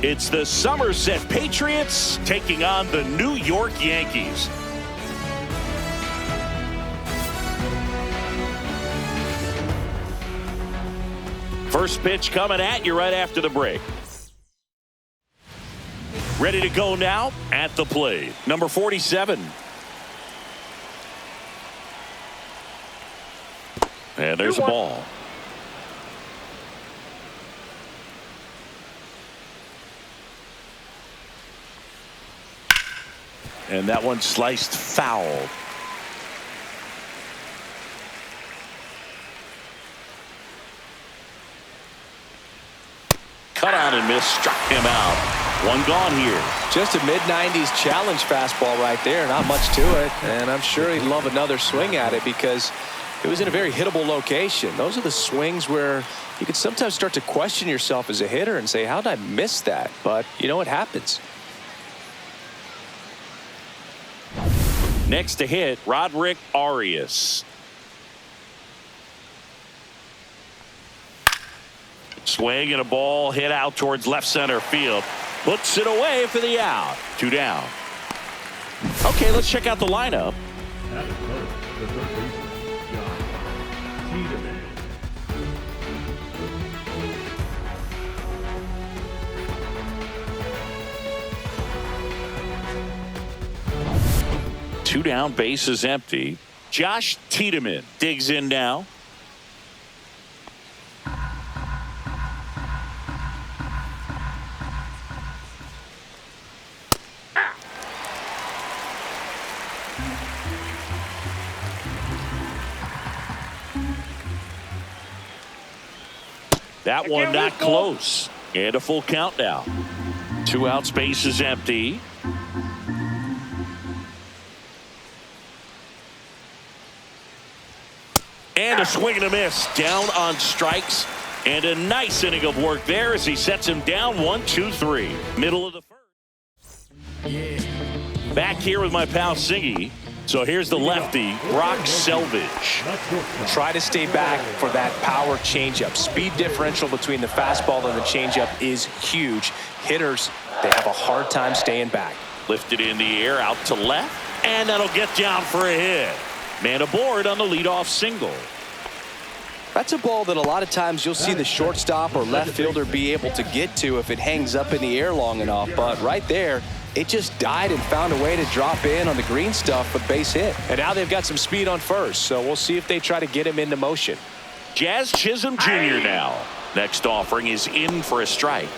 It's the Somerset Patriots taking on the New York Yankees. First pitch coming at you right after the break. Ready to go now at the plate, number 47. And there's a ball. And that one sliced foul. Cut on and miss, struck him out. One gone here. Just a mid-90s challenge fastball right there. Not much to it. And I'm sure he'd love another swing at it because it was in a very hittable location. Those are the swings where you can sometimes start to question yourself as a hitter and say, how did I miss that? But, you know, it happens. Next to hit, Roderick Arias. Swing and a ball hit out towards left center field. Puts it away for the out. 2 down. Okay, let's check out the lineup. Two down, base is empty. Josh Tiedemann digs in now. That one not close. And a full count now. 2 outs, base is empty. And a swing and a miss. Down on strikes. And a nice inning of work there as he sets him down 1-2-3. Middle of the first. Back here with my pal Singy. So here's the lefty, Brock Selvage. Try to stay back for that power changeup. Speed differential between the fastball and the changeup is huge. Hitters, they have a hard time staying back. Lifted in the air out to left. And that'll get down for a hit. Man aboard on the leadoff single. That's a ball that a lot of times you'll see the shortstop or left fielder be able to get to if it hangs up in the air long enough. But right there, it just died and found a way to drop in on the green stuff for base hit. And now they've got some speed on first, so we'll see if they try to get him into motion. Jazz Chisholm Jr. now. Next offering is in for a strike.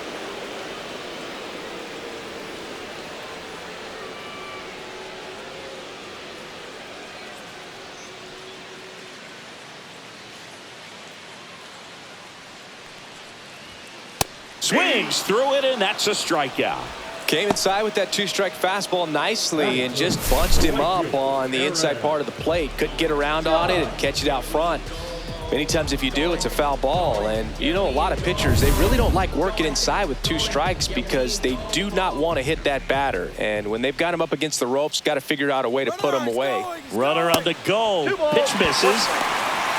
Swings through it, and that's a strikeout. Came inside with that 2-strike fastball nicely and just bunched him up on the inside part of the plate. Couldn't get around on it and catch it out front. Many times if you do, it's a foul ball. And you know, a lot of pitchers, they really don't like working inside with 2 strikes because they do not want to hit that batter. And when they've got him up against the ropes, got to figure out a way to put him away. Runner on the go. Pitch misses.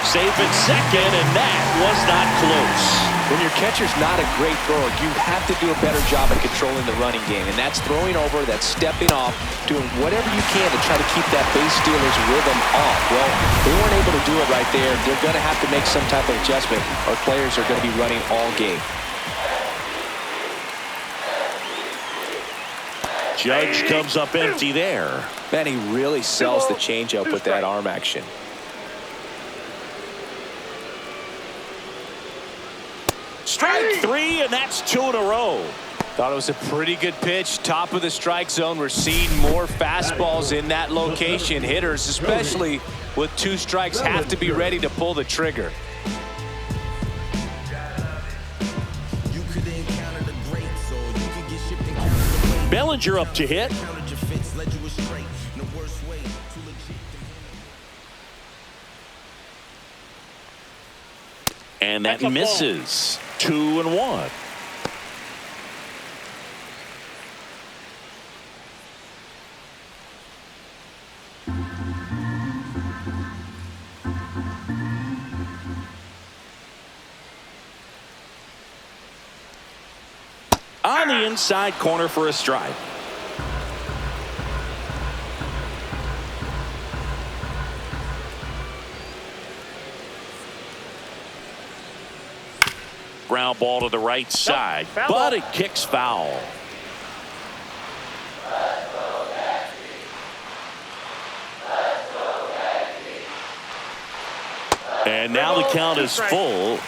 Safe at second, and that was not close. When your catcher's not a great thrower, you have to do a better job at controlling the running game. And that's throwing over, that's stepping off, doing whatever you can to try to keep that base stealer's rhythm off. Well, they weren't able to do it right there. They're going to have to make some type of adjustment. Our players are going to be running all game. Judge comes up empty there. Man, he really sells the changeup with that arm action. Strike 3, and that's 2 in a row. Thought it was a pretty good pitch. Top of the strike zone. We're seeing more fastballs in that location. Hitters, especially with 2 strikes, have to be ready to pull the trigger. Bellinger up to hit. And that misses. 2-1. on the inside corner for a strike. Ground ball to the right side, but it kicks foul. And now the count is full.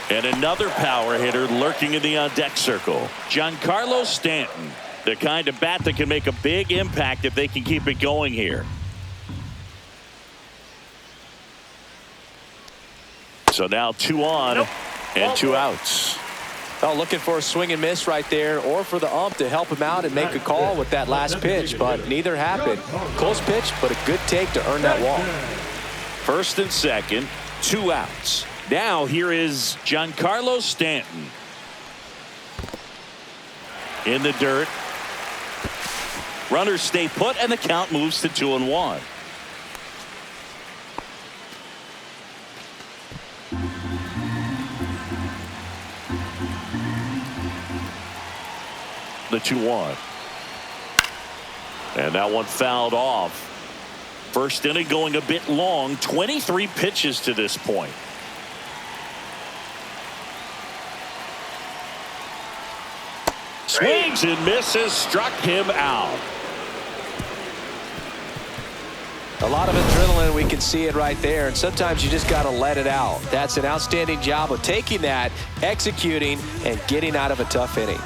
And another power hitter lurking in the on-deck circle. Giancarlo Stanton, the kind of bat that can make a big impact if they can keep it going here. So now 2 on and 2 outs. Oh, looking for a swing and miss right there, or for the ump to help him out and make a call with that last pitch, but neither happened. Close pitch, but a good take to earn that walk. First and second, 2 outs. Now here is Giancarlo Stanton. In the dirt. Runners stay put, and the count moves to 2-1. The 2-1. And that one fouled off. First inning going a bit long. 23 pitches to this point. Swings and misses, struck him out. A lot of adrenaline, we can see it right there, and sometimes you just got to let it out. That's an outstanding job of taking that, executing, and getting out of a tough inning.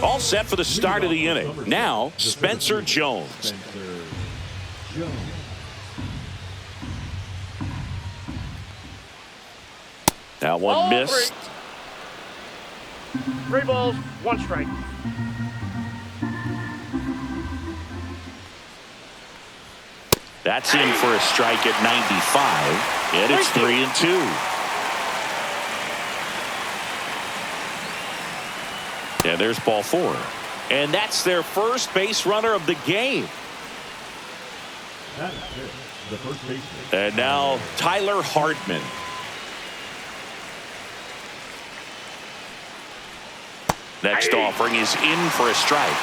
All set for the start of the inning. Now, Spencer Jones. That one missed. 3 balls, 1 strike. That's in for a strike at 95, and it's 3-2. And there's ball 4. And that's their first base runner of the game. And now Tyler Hardman. Next offering is in for a strike.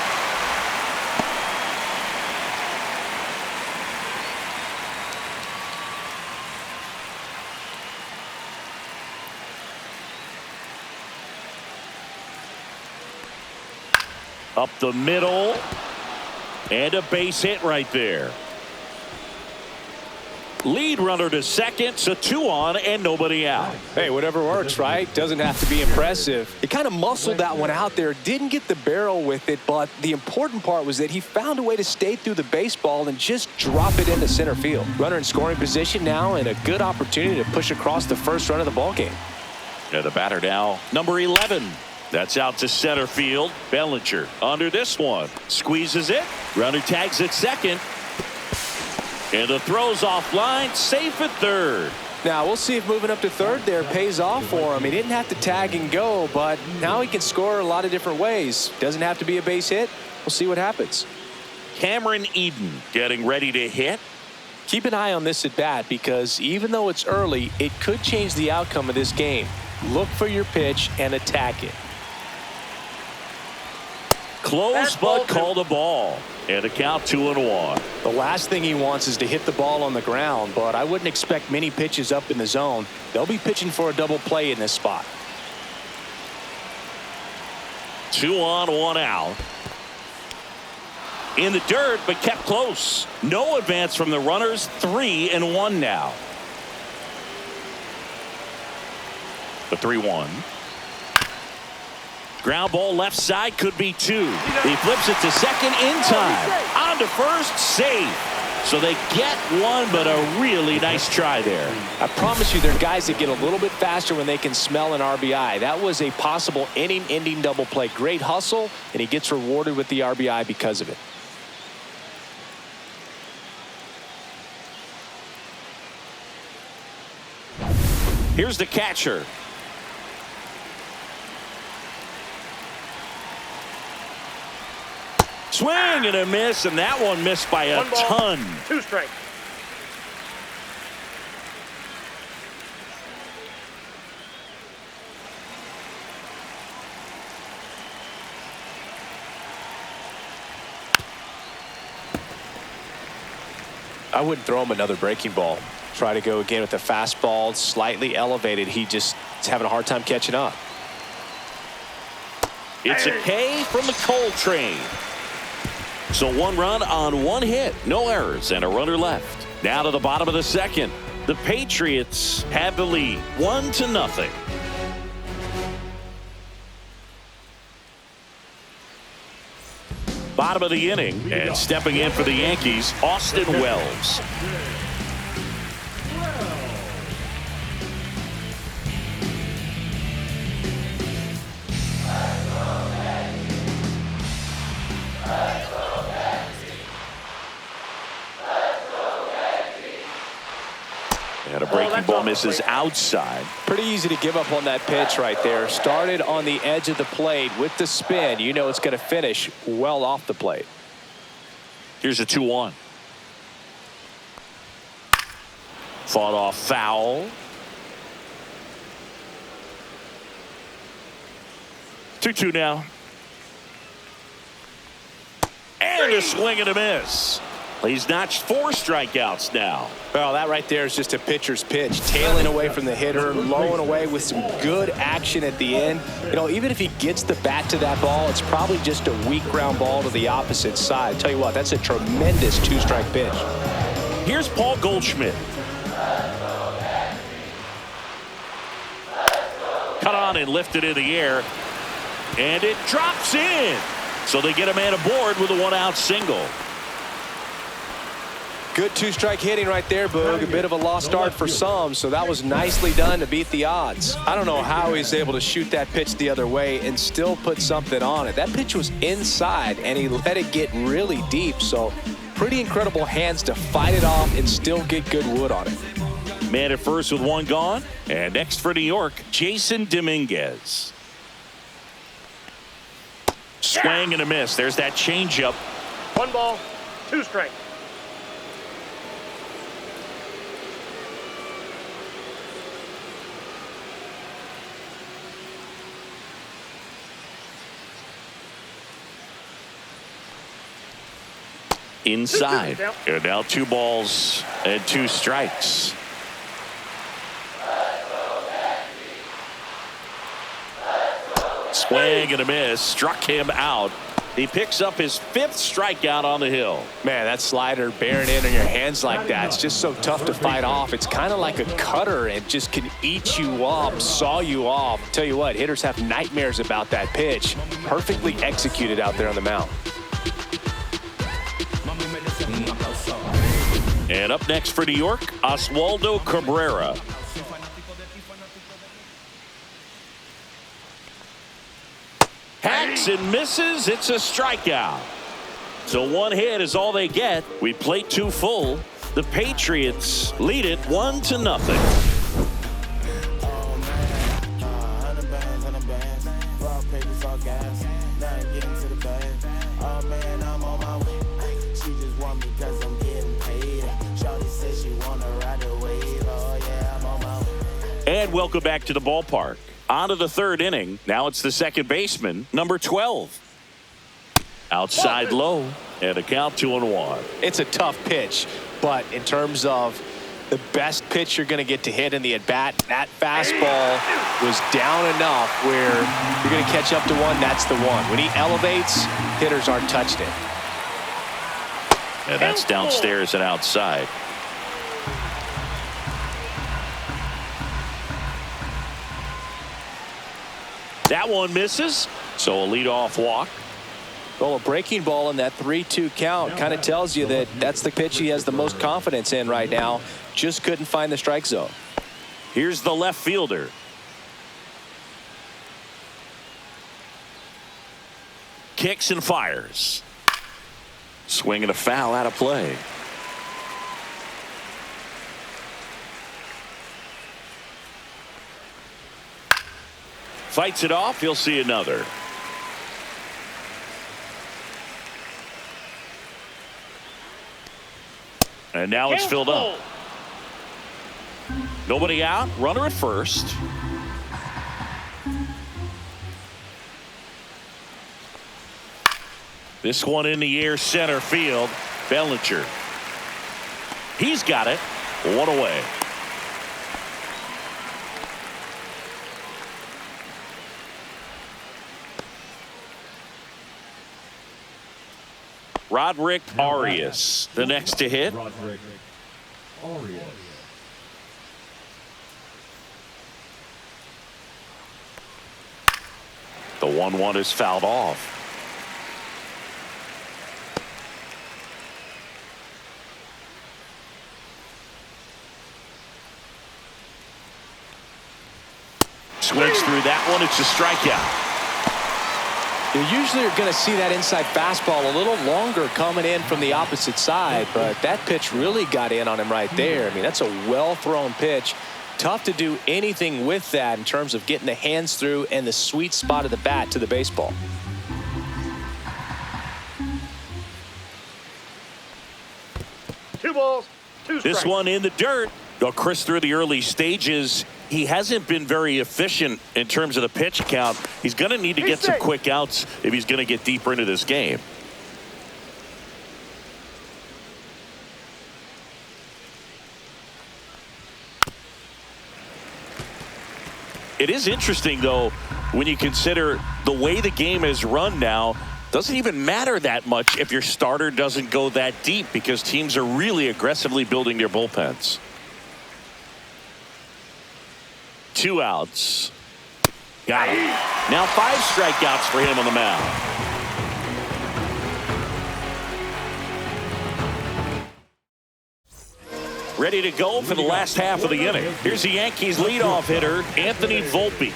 Up the middle, and a base hit right there. Lead runner to second, so 2 on and nobody out. Hey, whatever works, right? Doesn't have to be impressive. He kind of muscled that one out there, didn't get the barrel with it, but the important part was that he found a way to stay through the baseball and just drop it into center field. Runner in scoring position now, and a good opportunity to push across the first run of the ball game. Yeah, the batter now, number 11. That's out to center field. Bellinger under this one. Squeezes it. Runner tags at second. And the throw's offline. Safe at third. Now, we'll see if moving up to third there pays off for him. He didn't have to tag and go, but now he can score a lot of different ways. Doesn't have to be a base hit. We'll see what happens. Cameron Eden getting ready to hit. Keep an eye on this at bat, because even though it's early, it could change the outcome of this game. Look for your pitch and attack it. Close, but called a ball. And a count 2-1. The last thing he wants is to hit the ball on the ground, but I wouldn't expect many pitches up in the zone. They'll be pitching for a double play in this spot. 2 on, 1 out. In the dirt, but kept close. No advance from the runners. 3-1 now. The 3-1. Ground ball left side, could be 2. He flips it to second in time. On to first, safe. So they get 1, but a really nice try there. I promise you, there are guys that get a little bit faster when they can smell an RBI. That was a possible inning-ending double play. Great hustle, and he gets rewarded with the RBI because of it. Here's the catcher. Swing and a miss, and that one missed by a ton. 2 strikes. I wouldn't throw him another breaking ball. Try to go again with the fastball, slightly elevated. He just is having a hard time catching up. It's a K from the Coltrane. So 1 run on 1 hit, no errors, and a runner left. Now to the bottom of the second. The Patriots have the lead, 1-0. Bottom of the inning, and stepping in for the Yankees, Austin Wells. And a breaking ball misses outside. Pretty easy to give up on that pitch right there. Started on the edge of the plate with the spin. You know it's going to finish well off the plate. Here's a 2-1. Fought off foul. 2-2 now. And a swing and a miss. He's notched 4 strikeouts now. Well, that right there is just a pitcher's pitch. Tailing away from the hitter, lowing away with some good action at the end. You know, even if he gets the bat to that ball, it's probably just a weak ground ball to the opposite side. Tell you what, that's a tremendous 2-strike pitch. Here's Paul Goldschmidt. Cut on and lifted in the air. And it drops in. So they get a man aboard with a 1-out single. Good 2-strike hitting right there, Boog. A bit of a lost start for some, so that was nicely done to beat the odds. I don't know how he's able to shoot that pitch the other way and still put something on it. That pitch was inside, and he let it get really deep, so pretty incredible hands to fight it off and still get good wood on it. Man at first with 1 gone, and next for New York, Jason Dominguez. Swing and a miss. There's that changeup. 1 ball, 2 strikes. Inside. And now 2 balls and 2 strikes. Swing and a miss. Struck him out. He picks up his 5th strikeout on the hill. Man, that slider bearing in on your hands like that, it's just so tough to fight off. It's kind of like a cutter and just can eat you up, saw you off. Tell you what, hitters have nightmares about that pitch. Perfectly executed out there on the mound. And up next for New York, Oswaldo Cabrera. Hacks and misses. It's a strikeout. So 1 hit is all they get. We played 2 full. The Patriots lead it 1-0. And welcome back to the ballpark. On to the 3rd inning. Now it's the second baseman, number 12. Outside low, and a count 2-1. It's a tough pitch, but in terms of the best pitch you're going to get to hit in the at-bat, that fastball was down enough where you're going to catch up to one. That's the one. When he elevates, hitters aren't touched it. And that's downstairs and outside. That one misses, so a leadoff walk. Well, a breaking ball in that 3-2 count kind of tells you that that's the pitch he has the most confidence in right now. Just couldn't find the strike zone. Here's the left fielder. Kicks and fires. Swing and a foul out of play. Fights it off. He'll see another. And now it's filled up. Nobody out. Runner at first. This one in the air, center field. Bellinger. He's got it. One away. Roderick Arias, the next to hit. Roderick Arias. The 1-1 is fouled off. Swings through that one. It's a strikeout. You usually are going to see that inside fastball a little longer coming in from the opposite side, but that pitch really got in on him right there. I mean, that's a well-thrown pitch. Tough to do anything with that in terms of getting the hands through and the sweet spot of the bat to the baseball. Two balls, two strikes. This one in the dirt. Chris, through the early stages, he hasn't been very efficient in terms of the pitch count. He's going to need to get some quick outs if he's going to get deeper into this game. It is interesting, though, when you consider the way the game is run now. Doesn't even matter that much if your starter doesn't go that deep, because teams are really aggressively building their bullpens. 2 outs. Got him. Now 5 strikeouts for him on the mound. Ready to go for the last half of the inning. Here's the Yankees leadoff hitter, Anthony Volpe.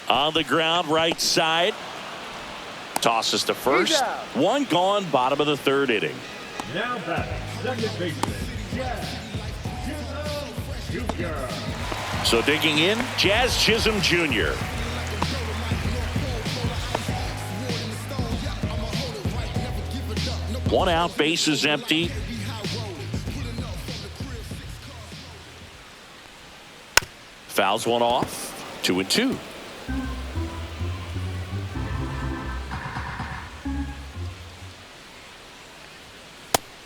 On the ground, right side. Tosses to first. 1 gone, bottom of the 3rd inning. Now batting, second baseman, Jr. So digging in, Jazz Chisholm Jr. One out, base is empty. Fouls one off. 2-2.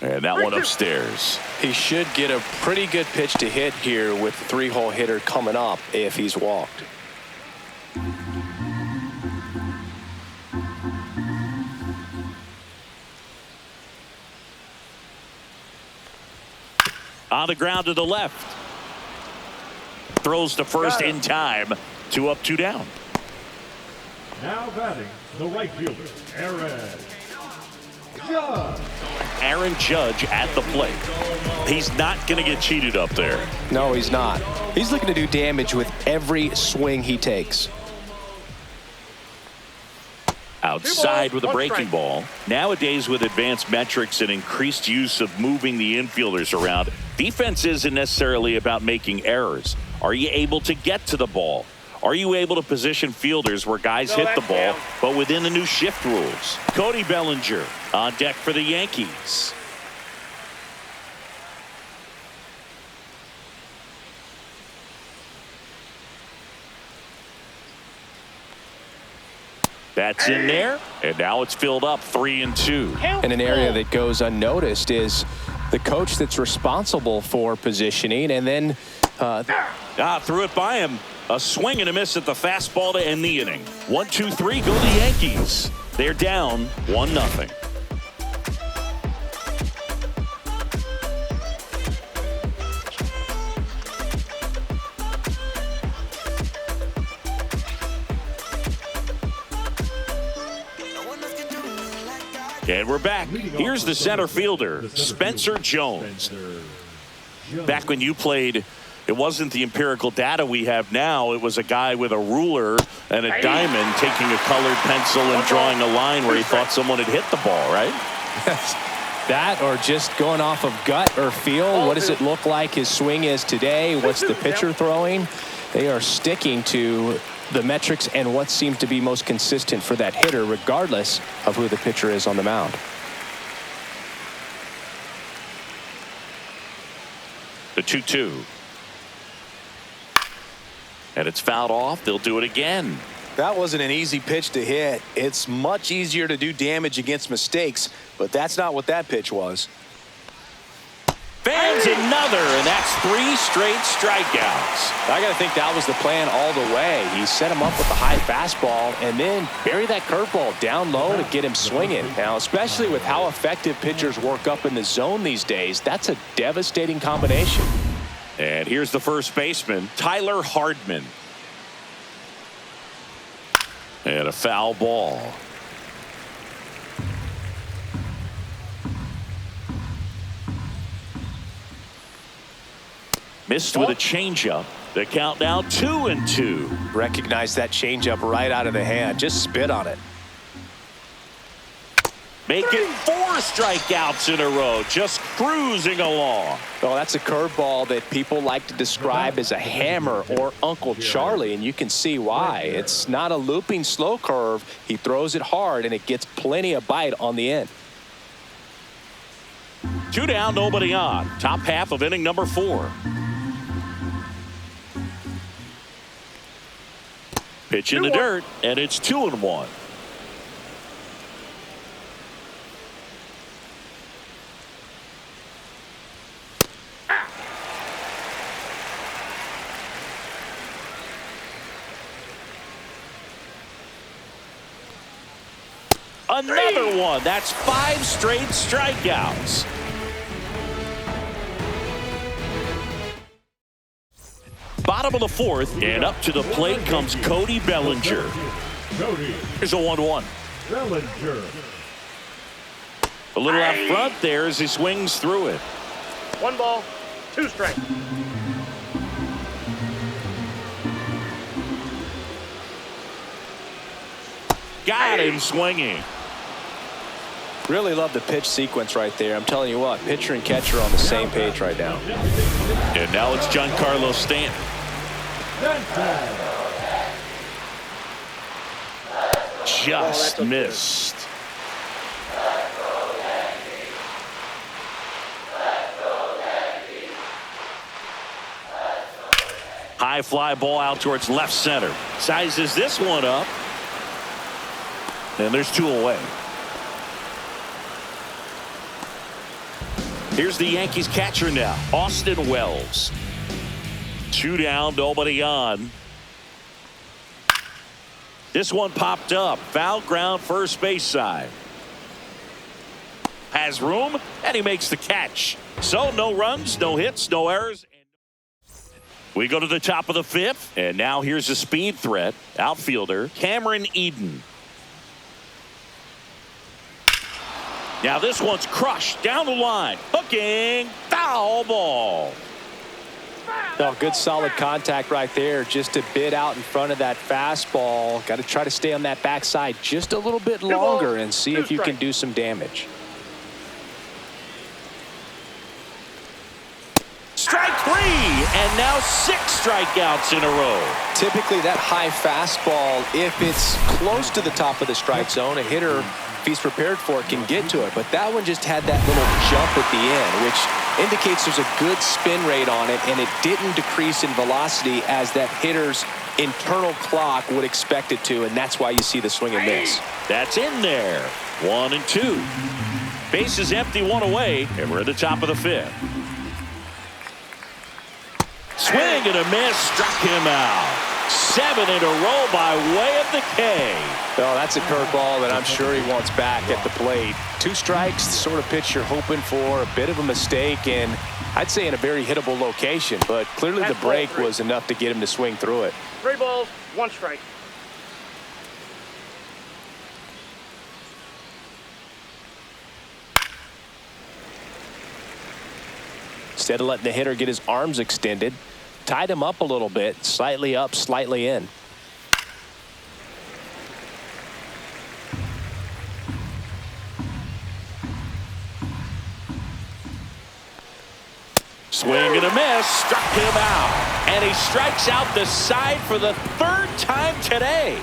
And that one upstairs. He should get a pretty good pitch to hit here with the 3-hole hitter coming up if he's walked. On the ground to the left. Throws to first in time. 2 up, 2 down. Now batting, the right fielder, Aaron Judge. Aaron Judge at the plate. He's not going to get cheated up there. No, he's not. He's looking to do damage with every swing he takes. Outside with a breaking ball. Nowadays, with advanced metrics and increased use of moving the infielders around, defense isn't necessarily about making errors. Are you able to get to the ball? Are you able to position fielders where guys hit the ball, but within the new shift rules? Cody Bellinger on deck for the Yankees. That's in there, and now it's filled up 3-2. And an area that goes unnoticed is the coach that's responsible for positioning, and then threw it by him. A swing and a miss at the fastball to end the inning. 1-2-3 go the Yankees. They're down 1-0. And we're back. Here's the center fielder, Spencer Jones. Back when you played, it wasn't the empirical data we have now. It was a guy with a ruler and a diamond taking a colored pencil and drawing a line where he thought someone had hit the ball, right? That, or just going off of gut or feel. What does it look like his swing is today? What's the pitcher throwing? They are sticking to the metrics and what seems to be most consistent for that hitter, regardless of who the pitcher is on the mound. The 2-2. And it's fouled off. They'll do it again. That wasn't an easy pitch to hit. It's much easier to do damage against mistakes, but that's not what that pitch was. Fans another, and that's 3 straight strikeouts. I got to think that was the plan all the way. He set him up with the high fastball and then bury that curveball down low to get him swinging. Now, especially with how effective pitchers work up in the zone these days, that's a devastating combination. And here's the first baseman, Tyler Hardman. And a foul ball. Missed with a changeup. The count now 2-2. Recognize that changeup right out of the hand. Just spit on it. Making 4 strikeouts in a row. Just cruising along. Oh, that's a curveball that people like to describe as a hammer or Uncle Charlie, and you can see why. It's not a looping slow curve. He throws it hard, and it gets plenty of bite on the end. 2 down, nobody on. Top half of inning number 4. Pitch in the dirt, and it's 2-1. Another one. That's 5 straight strikeouts. Bottom of the 4th, and up to the plate comes Cody Bellinger. Here's a 1-1. Bellinger. A little out front there as he swings through it. 1 ball, 2 strikes. Got him swinging. Really love the pitch sequence right there. I'm telling you what, pitcher and catcher are on the same page right now. And now it's Giancarlo Stanton. Just missed. High fly ball out towards left center. Sizes this one up. And there's 2 away. Here's the Yankees catcher now, Austin Wells. 2 down, nobody on. This one popped up. Foul ground, first base side. Has room, and he makes the catch. So no runs, no hits, no errors. We go to the top of the 5th, and now here's a speed threat. Outfielder Cameron Eden. Now this one's crushed down the line. Hooking, foul ball. Oh, good solid contact right there. Just a bit out in front of that fastball. Got to try to stay on that backside just a little bit longer and see if you can do some damage. Strike 3, and now 6 strikeouts in a row. Typically that high fastball, if it's close to the top of the strike zone, a hitter, if he's prepared for it, can get to it. But that one just had that little jump at the end, which indicates there's a good spin rate on it, and it didn't decrease in velocity as that hitter's internal clock would expect it to, and that's why you see the swing and miss. That's in there. 1-2. Base is empty, 1 away, and we're at the top of the 5th. Swing and a miss, struck him out. 7 in a row by way of the K. Well, that's a curveball that I'm sure he wants back at the plate. 2 strikes, the sort of pitch you're hoping for. A bit of a mistake, and I'd say in a very hittable location, but clearly the break was enough to get him to swing through it. 3 balls, 1 strike. Instead of letting the hitter get his arms extended, tied him up a little bit, slightly up, slightly in. Swing and a miss, struck him out. And he strikes out the side for the 3rd time today.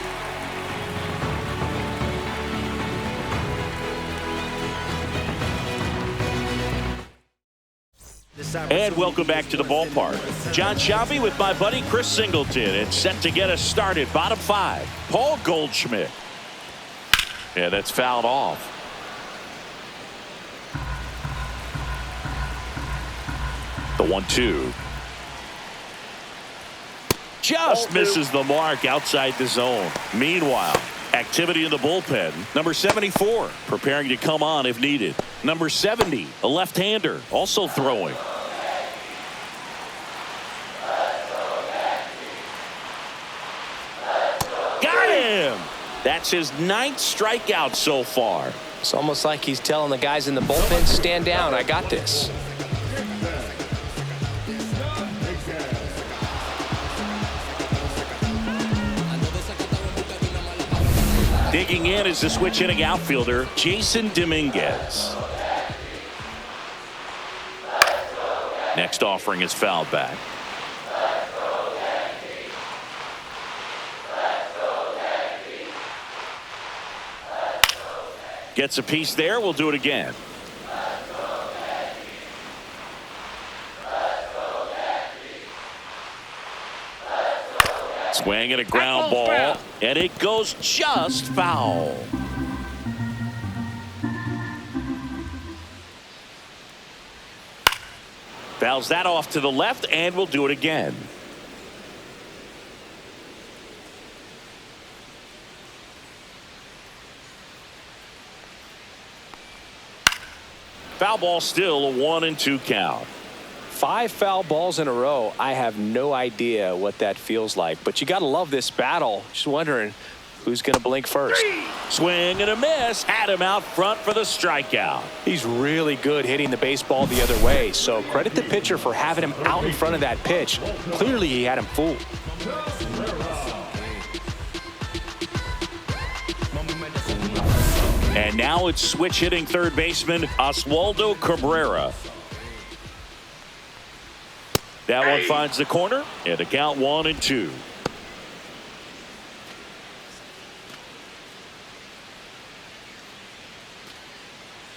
The And welcome back to the ballpark. John Schaube with my buddy Chris Singleton. It's set to get us started. Bottom 5. Paul Goldschmidt. Yeah, that's fouled off. The 1-2. Just misses the mark outside the zone. Meanwhile, activity in the bullpen. Number 74 preparing to come on if needed. Number 70, a left-hander, also throwing. Got him! That's his 9th strikeout so far. It's almost like he's telling the guys in the bullpen, stand down, I got this. Digging in is the switch hitting outfielder, Jason Dominguez. Next offering is fouled back. Gets a piece there. We'll do it again. Swing and a ground ball, and it goes just foul. Fouls that off to the left, and we'll do it again. Foul ball, still a 1-2 count. 5 foul balls in a row. I have no idea what that feels like, but you got to love this battle. Just wondering who's going to blink first. Swing and a miss. Had him out front for the strikeout. He's really good hitting the baseball the other way, so credit the pitcher for having him out in front of that pitch. Clearly he had him fooled. And now it's switch hitting third baseman Oswaldo Cabrera. That one finds the corner, and the count 1-2.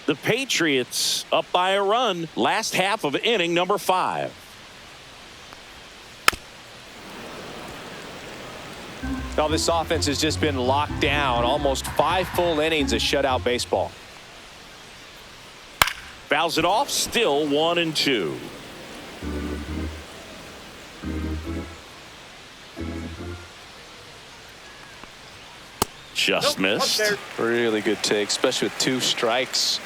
The Patriots up by a run, last half of inning number 5. Now this offense has just been locked down. Almost 5 full innings of shutout baseball. Fouls it off, still 1-2. Just missed. Really good take, especially with 2 strikes.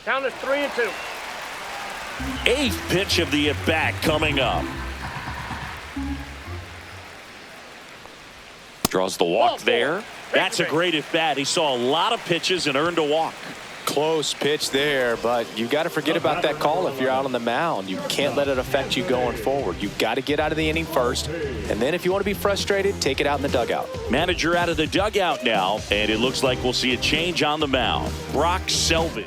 Count is 3-2. 8th pitch of the at-bat coming up. Draws the walk there. That's a great at-bat. He saw a lot of pitches and earned a walk. Close pitch there, but you got to forget about that call if you're out on the mound. You can't let it affect you going forward. You've got to get out of the inning first, and then if you want to be frustrated, take it out in the dugout. Manager out of the dugout now, and it looks like we'll see a change on the mound. Brock Selvin.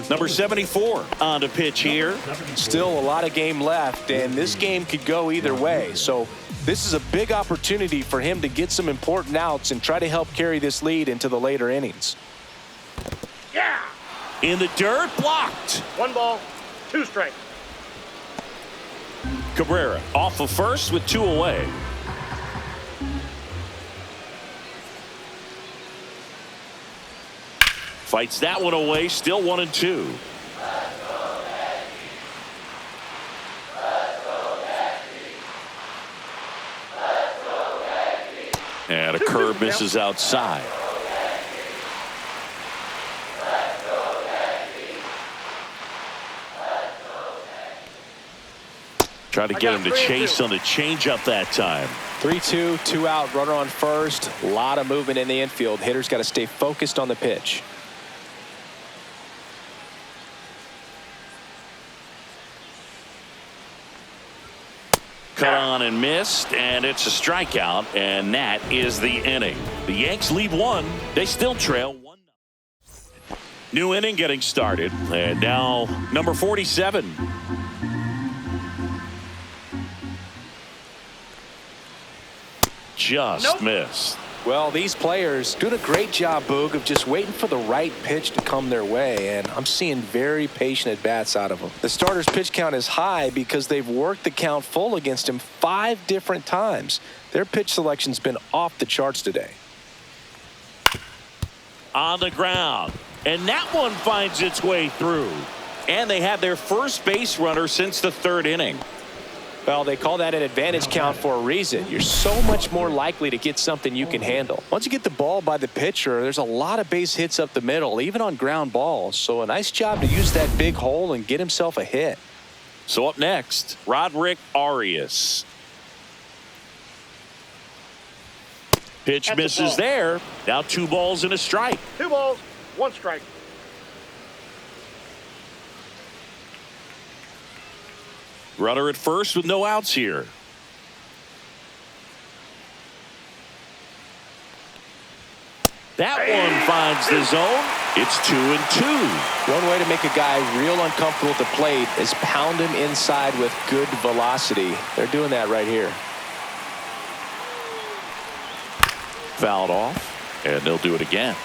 Number 74 on the pitch here. Still a lot of game left, and this game could go either way. So this is a big opportunity for him to get some important outs and try to help carry this lead into the later innings. Yeah. In the dirt, blocked. 1 ball, 2 strikes. Cabrera off of first with 2 away. Fights that one away, still 1-2. And a curve misses outside. Trying to get him to chase on the changeup that time. 3-2, 2 out, runner on first. A lot of movement in the infield. Hitter's got to stay focused on the pitch. Cut on and missed, and it's a strikeout, and that is the inning. The Yanks lead 1. They still trail 1. New inning getting started, and now number 47. Just missed. Well, these players doing a great job, Boog, of just waiting for the right pitch to come their way, and I'm seeing very patient at-bats out of them. The starter's pitch count is high because they've worked the count full against him 5 different times. Their pitch selection's been off the charts today. On the ground, and that one finds its way through. And they have their first base runner since the 3rd inning. Well, they call that an advantage count for a reason. You're so much more likely to get something you can handle. Once you get the ball by the pitcher, there's a lot of base hits up the middle, even on ground balls. So a nice job to use that big hole and get himself a hit. So up next, Roderick Arias. Pitch That's misses there. Now 2 balls and a strike. 2 balls, 1 strike. Runner at first with no outs here. That one finds the zone. It's 2-2. One way to make a guy real uncomfortable at the plate is pound him inside with good velocity. They're doing that right here. Fouled off, and they'll do it again.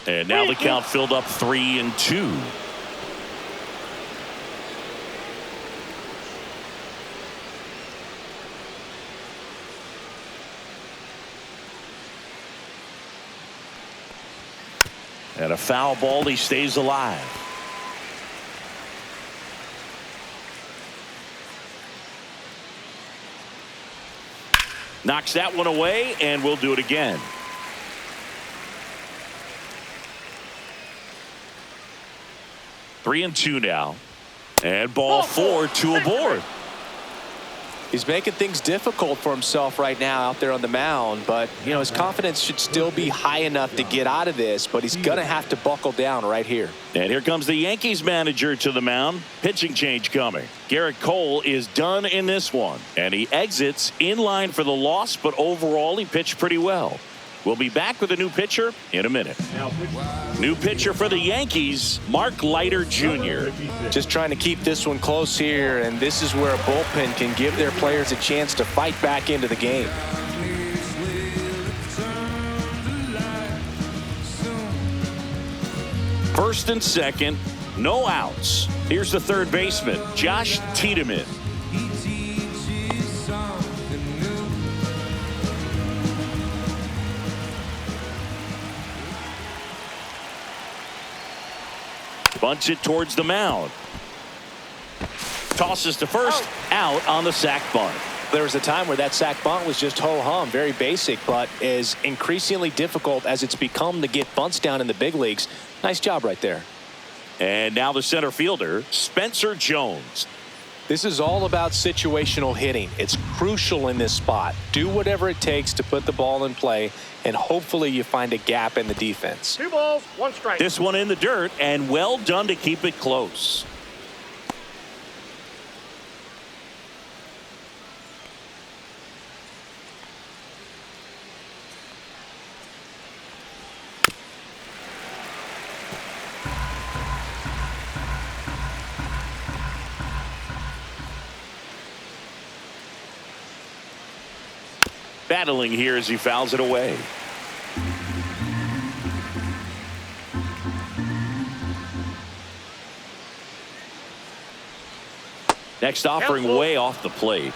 And now the count filled up 3-2. And a foul ball, he stays alive. Knocks that one away, and we'll do it again. Three and 2 now. And ball 4, 2 aboard. He's making things difficult for himself right now out there on the mound, but you know his confidence should still be high enough to get out of this, but he's gonna have to buckle down right here. And here comes the Yankees manager to the mound. Pitching change coming. Garrett Cole is done in this one, and he exits in line for the loss, but overall he pitched pretty well. We'll be back with a new pitcher in a minute. New pitcher for the Yankees, Mark Leiter Jr. Just trying to keep this one close here, and this is where a bullpen can give their players a chance to fight back into the game. First and second, no outs. Here's the third baseman, Josh Tiedemann. Bunts it towards the mound. Tosses to first, out on the sac bunt. There was a time where that sac bunt was just ho-hum, very basic, but is increasingly difficult as it's become to get bunts down in the big leagues. Nice job right there. And now the center fielder, Spencer Jones. This is all about situational hitting. It's crucial in this spot. Do whatever it takes to put the ball in play, and hopefully you find a gap in the defense. 2 balls, 1 strike. This one in the dirt, and well done to keep it close. Battling here as he fouls it away. Next offering way off the plate.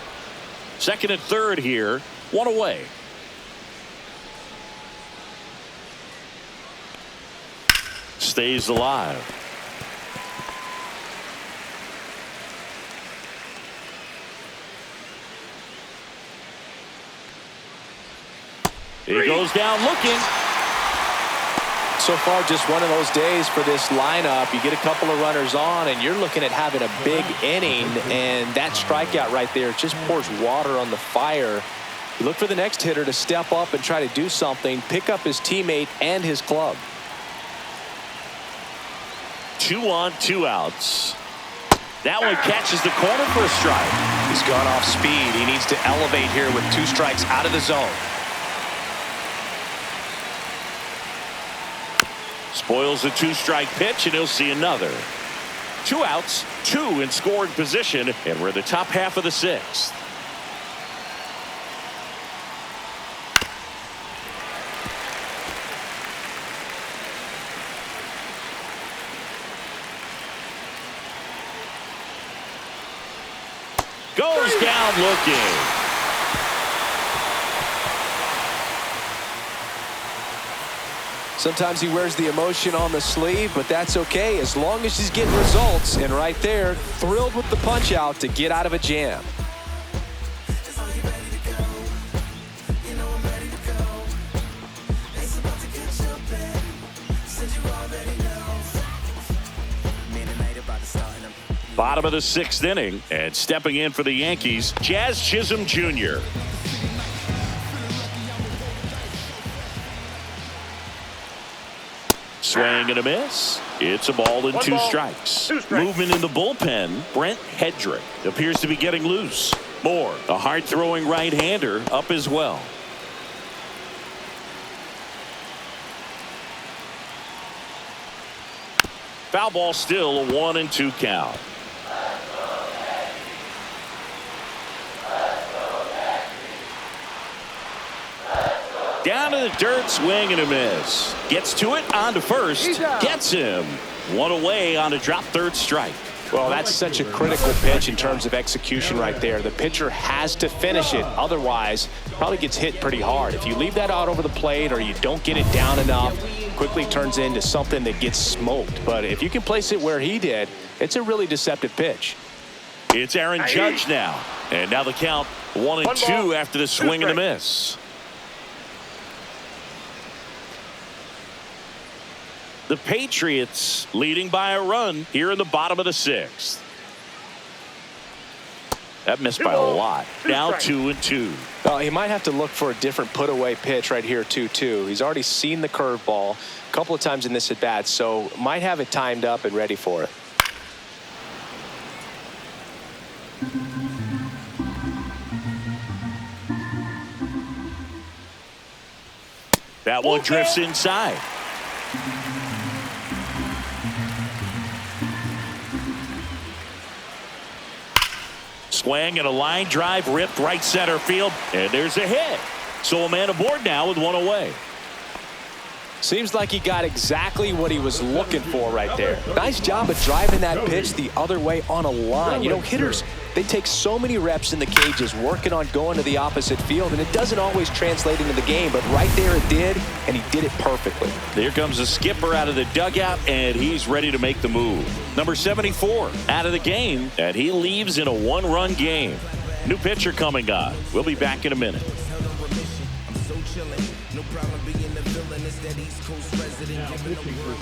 Second and third here, 1 away. Stays alive. He goes down looking. So far, just one of those days for this lineup. You get a couple of runners on, and you're looking at having a big inning, and that strikeout right there just pours water on the fire. You look for the next hitter to step up and try to do something, pick up his teammate and his club. 2 on, 2 outs. That one catches the corner for a strike. He's gone off speed. He needs to elevate here with 2 strikes out of the zone. Spoils a 2-strike pitch, and he'll see another. 2 outs, 2 in scoring position, and we're in the top half of the 6th. Goes down looking. Sometimes he wears the emotion on the sleeve, but that's okay as long as he's getting results. And right there, thrilled with the punch out to get out of a jam. Bottom of the 6th inning, and stepping in for the Yankees, Jazz Chisholm Jr. Swing and a miss. It's a ball and 2 strikes. Movement in the bullpen. Brent Hedrick appears to be getting loose. Moore, a hard-throwing right-hander, up as well. Foul ball, still a 1-2 count. Down to the dirt, swing and a miss. Gets to it, on to first, gets him. 1 away on a drop, 3rd strike. Well, that's such a critical pitch in terms of execution right there. The pitcher has to finish it. Otherwise, probably gets hit pretty hard. If you leave that out over the plate or you don't get it down enough, quickly turns into something that gets smoked. But if you can place it where he did, it's a really deceptive pitch. It's Aaron Judge now. And now the count 1-2 after the swing and a miss. The Patriots leading by a run here in the bottom of the 6th. That missed by a lot. Now 2-2. Well, he might have to look for a different put-away pitch right here, 2-2. He's already seen the curveball a couple of times in this at-bat, so might have it timed up and ready for it. That one drifts inside. Swing and a line drive ripped right center field, and there's a hit. So a man aboard now with 1 away. Seems like he got exactly what he was looking for right there. Nice job of driving that pitch the other way on a line. You know, hitters, they take so many reps in the cages working on going to the opposite field, and it doesn't always translate into the game, but right there it did, and he did it perfectly. Here comes the skipper out of the dugout, and he's ready to make the move. Number 74 out of the game, and he leaves in a 1-run game. New pitcher coming on. We'll be back in a minute.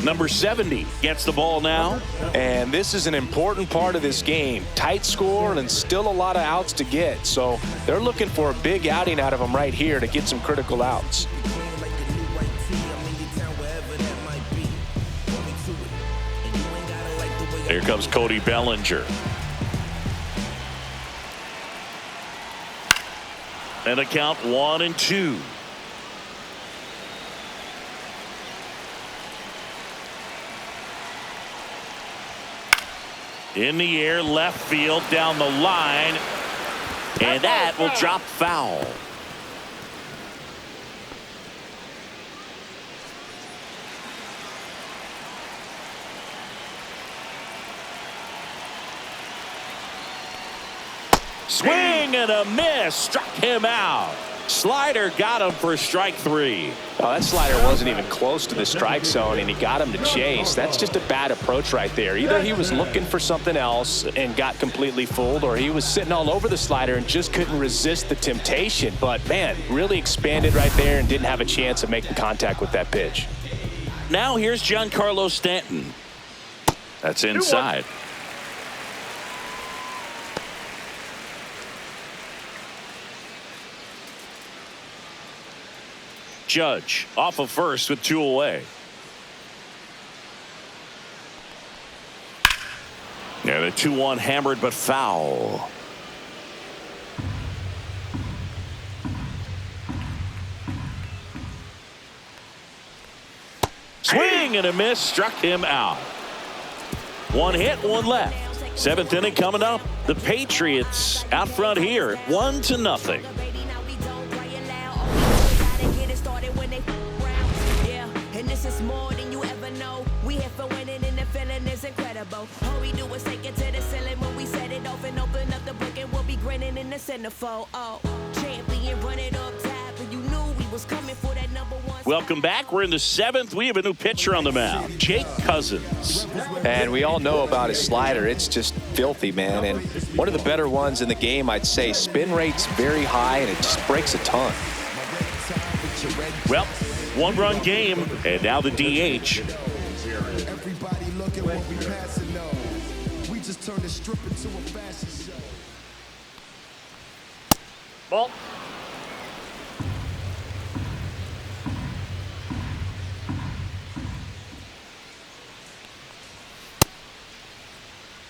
Number 70 gets the ball now. And this is an important part of this game. Tight score and still a lot of outs to get. So they're looking for a big outing out of him right here to get some critical outs. Here comes Cody Bellinger. And a count 1-2. In the air, left field, down the line, and that will drop foul. Swing and a miss, struck him out. Slider got him for strike 3. Oh, that slider wasn't even close to the strike zone, and he got him to chase. That's just a bad approach right there. Either he was looking for something else and got completely fooled, or he was sitting all over the slider and just couldn't resist the temptation. But, man, really expanded right there and didn't have a chance of making contact with that pitch. Now here's Giancarlo Stanton. That's inside. Judge off of first with 2 away. And a 2-1 hammered but foul. Swing and a miss, struck him out. One hit, one left. Seventh inning coming up. The Patriots out front here, 1-0. This is more than you ever know. We here for winning and the feeling is incredible. All we do is take it to the ceiling when we set it off and open up the book and we'll be grinning in the centerfold. Oh, champion, run it up top, and you knew we was coming for that number one. Welcome back. We're in the seventh. We have a new pitcher on the mound, Jake Cousins. And we all know about his slider. It's just filthy, man. And one of the better ones in the game, I'd say. Spin rate's very high, and it just breaks a ton. Well, one-run game, and now the DH. Everybody look at what we passing on. We just turned the strip into a fashion show. Ball.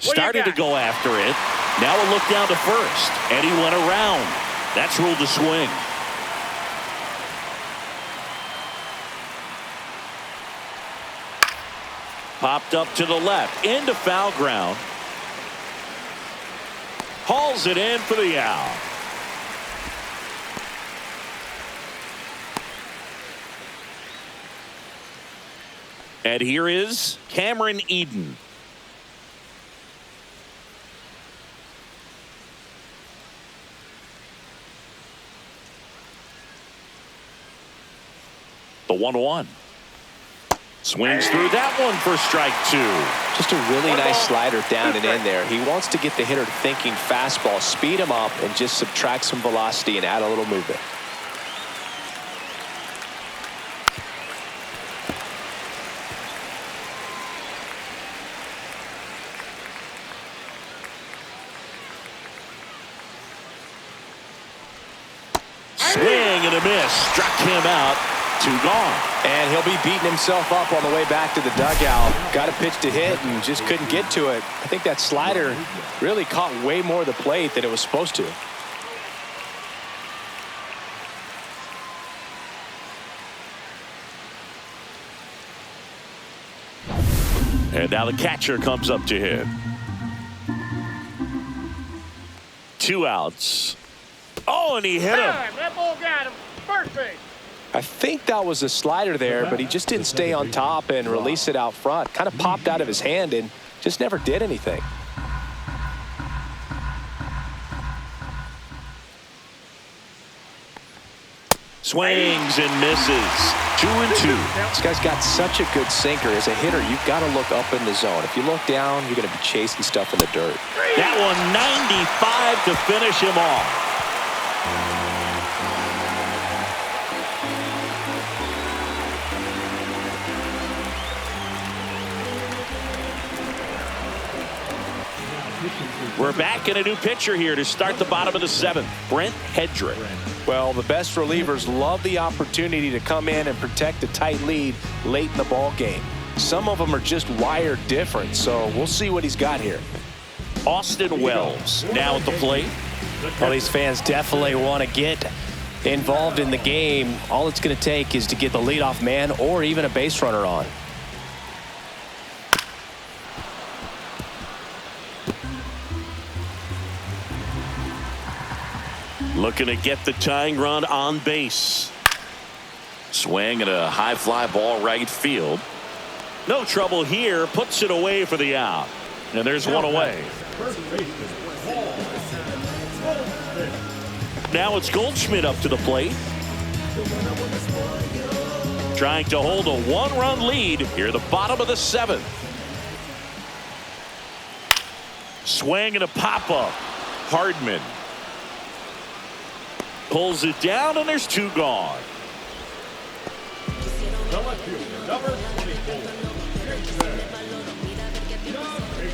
Started to go after it. Now a look down to first, and he went around. That's ruled a swing. Popped up to the left, into foul ground. Hauls it in for the out. And here is Cameron Eden. The 1-1. Swings through that one for strike two. Just a really nice slider down and in there. He wants to get the hitter thinking fastball, speed him up, and just subtract some velocity and add a little movement. Swing and a miss. Struck him out. Two gone. And he'll be beating himself up on the way back to the dugout. Got a pitch to hit and just couldn't get to it. I think that slider really caught way more of the plate than it was supposed to. And now the catcher comes up to hit. 2 outs. Oh, and he hit him. That ball got him. First base. I think that was a slider there, but he just didn't stay on top and release it out front. Kind of popped out of his hand and just never did anything. Swings and misses. 2-2. This guy's got such a good sinker. As a hitter, you've got to look up in the zone. If you look down, you're going to be chasing stuff in the dirt. That one 95 to finish him off. We're back in a new pitcher here to start the bottom of the seventh. Brent Hedrick. Well, the best relievers love the opportunity to come in and protect a tight lead late in the ball game. Some of them are just wired different, so we'll see what he's got here. Austin Wells now at the plate. Well, these fans definitely want to get involved in the game. All it's going to take is to get the leadoff man or even a base runner on. Looking to get the tying run on base. Swing and a high fly ball right field. No trouble here. Puts it away for the out. And there's one away. Now it's Goldschmidt up to the plate. Trying to hold a one-run lead here at the bottom of the seventh. Swing and a pop-up. Hardman pulls it down, and there's two gone.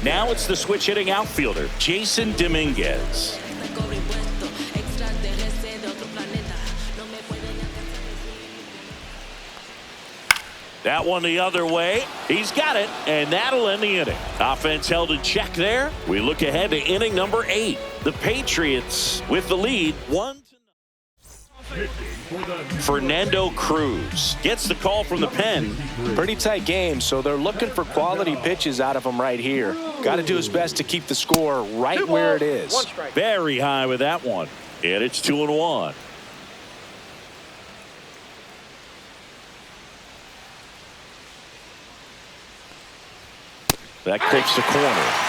Now it's the switch hitting outfielder, Jason Dominguez. That one the other way. He's got it, and that'll end the inning. Offense held in check there. We look ahead to inning number 8. The Patriots with the lead, 1-0. Fernando Cruz gets the call from the pen. Pretty tight game, so they're looking for quality pitches out of him right here. Got to do his best to keep the score right where it is. Very high with that one. And it's 2-1. That clips the corner.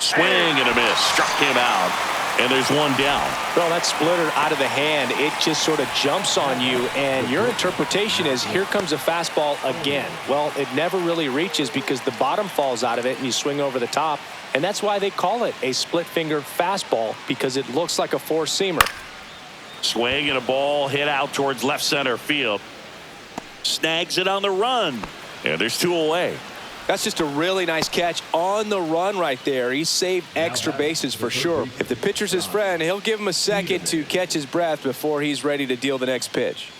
Swing and a miss. Struck him out. And there's one down. Well, that splitter out of the hand, it just sort of jumps on you, and your interpretation is here comes a fastball again. Well, it never really reaches because the bottom falls out of it and you swing over the top, and that's why they call it a split finger fastball, because it looks like a four-seamer. Swing and a ball hit out towards left center field. Snags it on the run. And there's two away. That's just a really nice catch on the run right there. He saved extra bases for sure. If the pitcher's his friend, he'll give him a second to catch his breath before he's ready to deal the next pitch.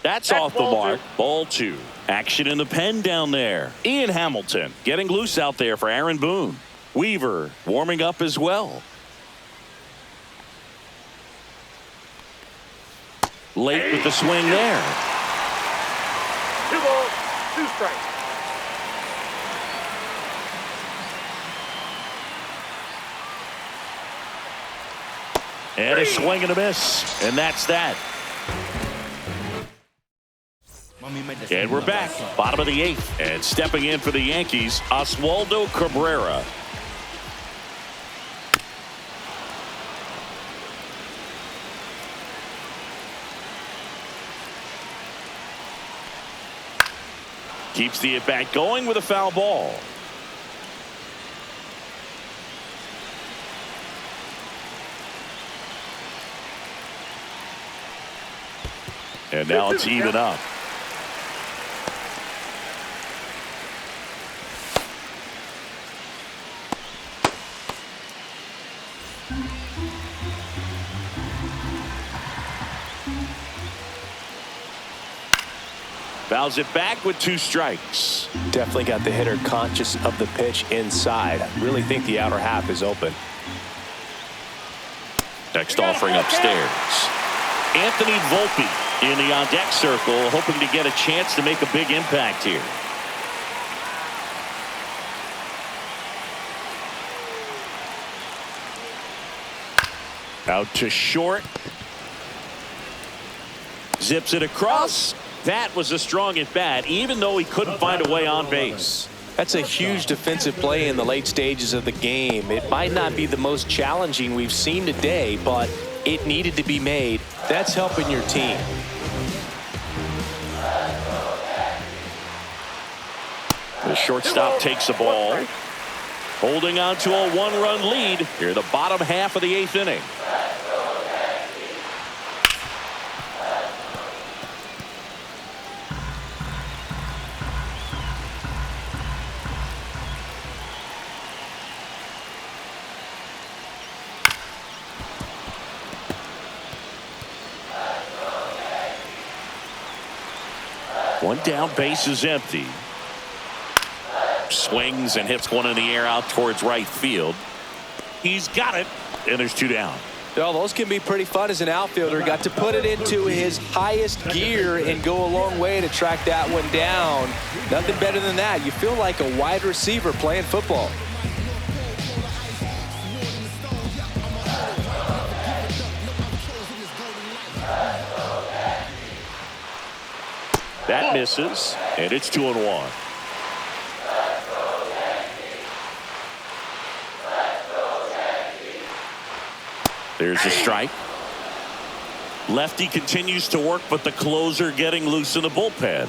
That's off the mark. Ball two. Action in the pen down there. Ian Hamilton getting loose out there for Aaron Boone. Weaver warming up as well. Late with the swing there. 2 balls, 2 strikes. And a swing and a miss. And that's that. And we're back. Bottom of the 8th. And stepping in for the Yankees, Oswaldo Cabrera. Keeps the at-bat going with a foul ball. And now it's even up. Fouls it back with 2 strikes. Definitely got the hitter conscious of the pitch inside. I really think the outer half is open. Next offering upstairs. Anthony Volpe in the on-deck circle, hoping to get a chance to make a big impact here. Out to short. Zips it across. That was a strong at bat, even though he couldn't find a way on base. That's a huge defensive play in the late stages of the game. It might not be the most challenging we've seen today, but it needed to be made. That's helping your team. The shortstop takes the ball. Holding on to a 1-run lead here, the bottom half of the 8th inning. One down, base is empty. Swings and hits one in the air out towards right field. He's got it, and there's 2 down. Well, those can be pretty fun as an outfielder. Got to put it into his highest gear and go a long way to track that one down. Nothing better than that. You feel like a wide receiver playing football. That misses, and it's 2-1. There's a strike. Lefty continues to work, but the closer getting loose in the bullpen.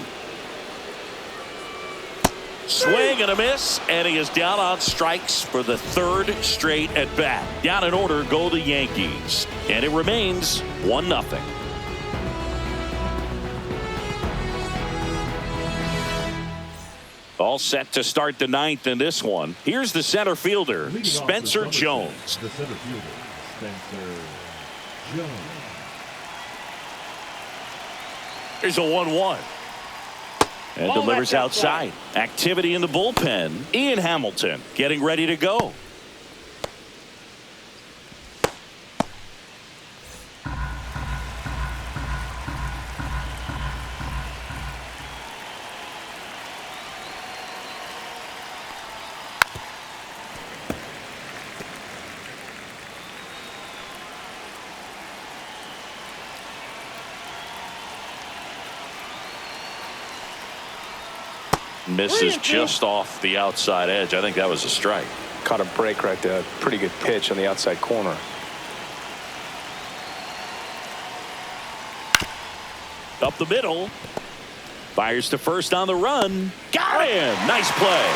Swing and a miss, and he is down on strikes for the 3rd straight at bat. Down in order go the Yankees, and it remains 1-0. All set to start the 9th in this one. Here's the center fielder, Spencer Jones. The center fielder, Spencer Jones. There's a 1-1. And delivers outside. Activity in the bullpen. Ian Hamilton getting ready to go. Misses just off the outside edge. I think that was a strike. Caught a break right there. Pretty good pitch on the outside corner. Up the middle. Fires to first on the run. Got him. Nice play.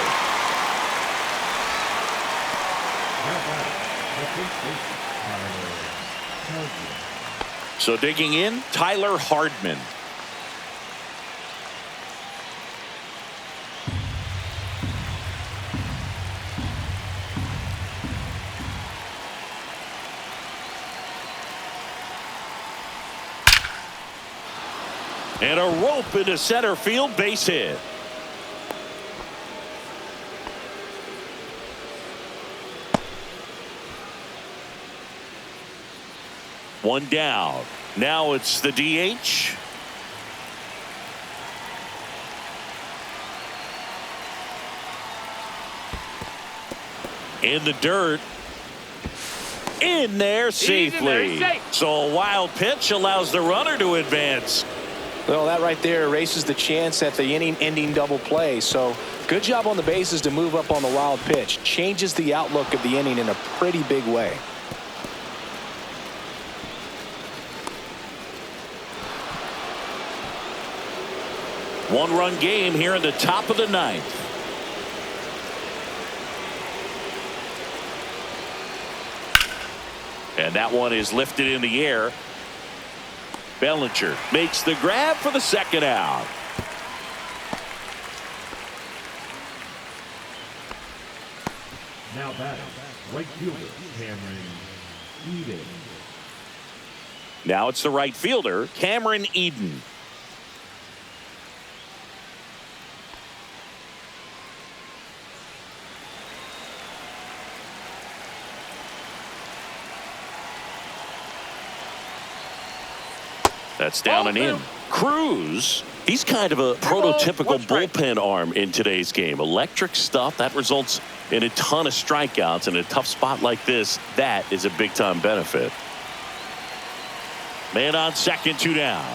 So digging in, Tyler Hardman. And a rope into center field, base hit. One down. Now it's the DH. In the dirt. In there safely. So a wild pitch allows the runner to advance. Well, that right there erases the chance at the inning-ending double play. So good job on the bases to move up on the wild pitch. Changes the outlook of the inning in a pretty big way. One-run game here in the top of the ninth. And that one is lifted in the air. Bellinger makes the grab for the second out. Now batting, right fielder Cameron Eden. Now it's the right fielder, Cameron Eden. That's down and in. Cruz, he's kind of a prototypical bullpen arm in today's game. Electric stuff that results in a ton of strikeouts. In a tough spot like this, that is a big time benefit. Man on second, 2 down.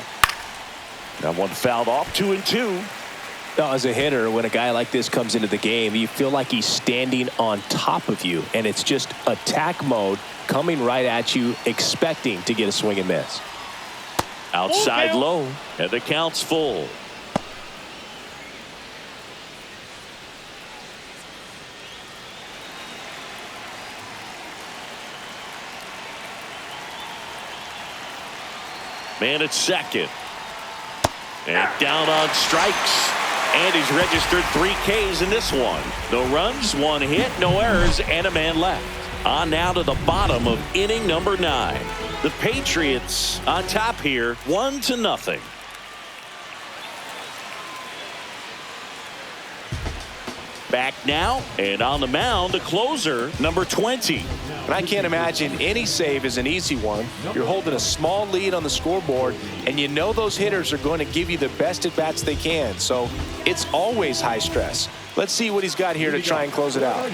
That one fouled off, 2-2. Now, as a hitter, when a guy like this comes into the game, you feel like he's standing on top of you, and it's just attack mode coming right at you, expecting to get a swing and miss. Outside low, and the count's full. Man at second. And down on strikes. And he's registered 3 Ks in this one. No runs, 1 hit, no errors, and a man left. On now to the bottom of inning number 9. The Patriots on top here, 1-0. Back now, and on the mound, the closer, number 20. And I can't imagine any save is an easy one. You're holding a small lead on the scoreboard, and you know those hitters are going to give you the best at-bats they can. So it's always high stress. Let's see what he's got here to try and close it out.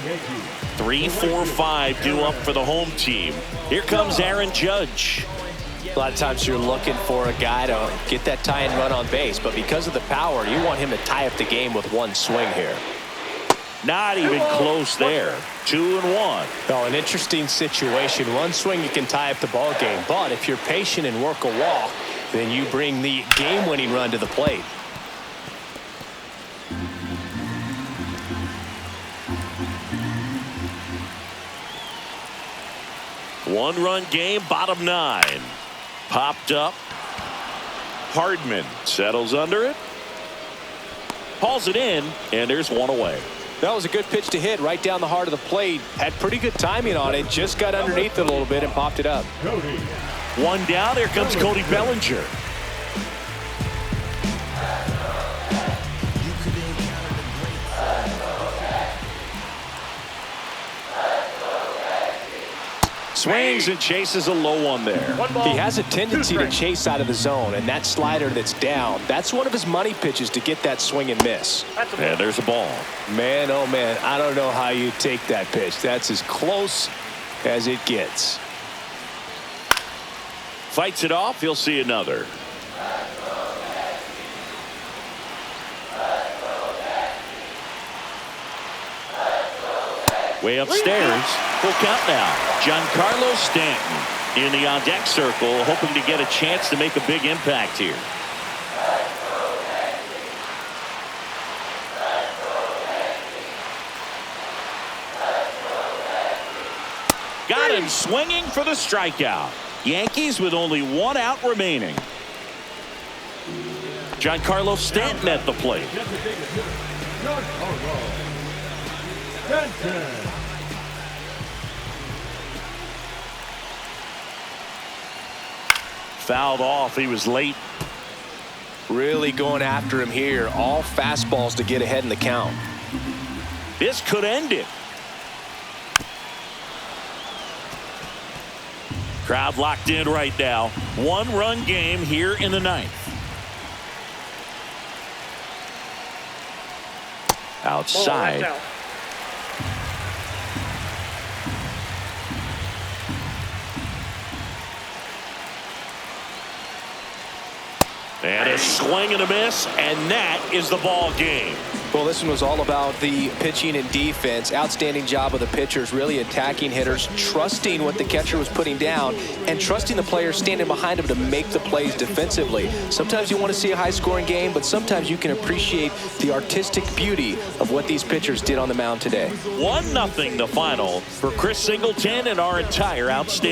3, 4, 5 due up for the home team. Here comes Aaron Judge. A lot of times you're looking for a guy to get that tie and run on base, but because of the power, you want him to tie up the game with 1 swing here. Not even close there. 2-1. Oh, an interesting situation. 1 swing, you can tie up the ball game, but if you're patient and work a walk, then you bring the game-winning run to the plate. One-run game, bottom 9. Popped up. Hardman settles under it. Hauls it in, and there's 1 away. That was a good pitch to hit right down the heart of the plate. Had pretty good timing on it. Just got underneath it a little bit and popped it up. 1 down. Here comes Cody Bellinger. swings and chases a low one there. He has a tendency to chase out of the zone, and that slider that's down, that's one of his money pitches to get that swing and miss. Yeah, there's a ball. Man, oh man, I don't know how you take that pitch. That's as close as it gets. Fights it off. He'll see another. Way upstairs. Full count now. Giancarlo Stanton in the on-deck circle, hoping to get a chance to make a big impact here. Got him swinging for the strikeout. Yankees with only one out remaining. Giancarlo Stanton at the plate. Fouled off. He was late. Really going after him here. All fastballs to get ahead in the count. This could end it. Crowd locked in right now. One-run game here in the ninth. Outside. And a swing and a miss, and that is the ball game. Well, this one was all about the pitching and defense. Outstanding job of the pitchers, really attacking hitters, trusting what the catcher was putting down, and trusting the players standing behind him to make the plays defensively. Sometimes you want to see a high-scoring game, but sometimes you can appreciate the artistic beauty of what these pitchers did on the mound today. 1-0 the final for Chris Singleton and our entire outstanding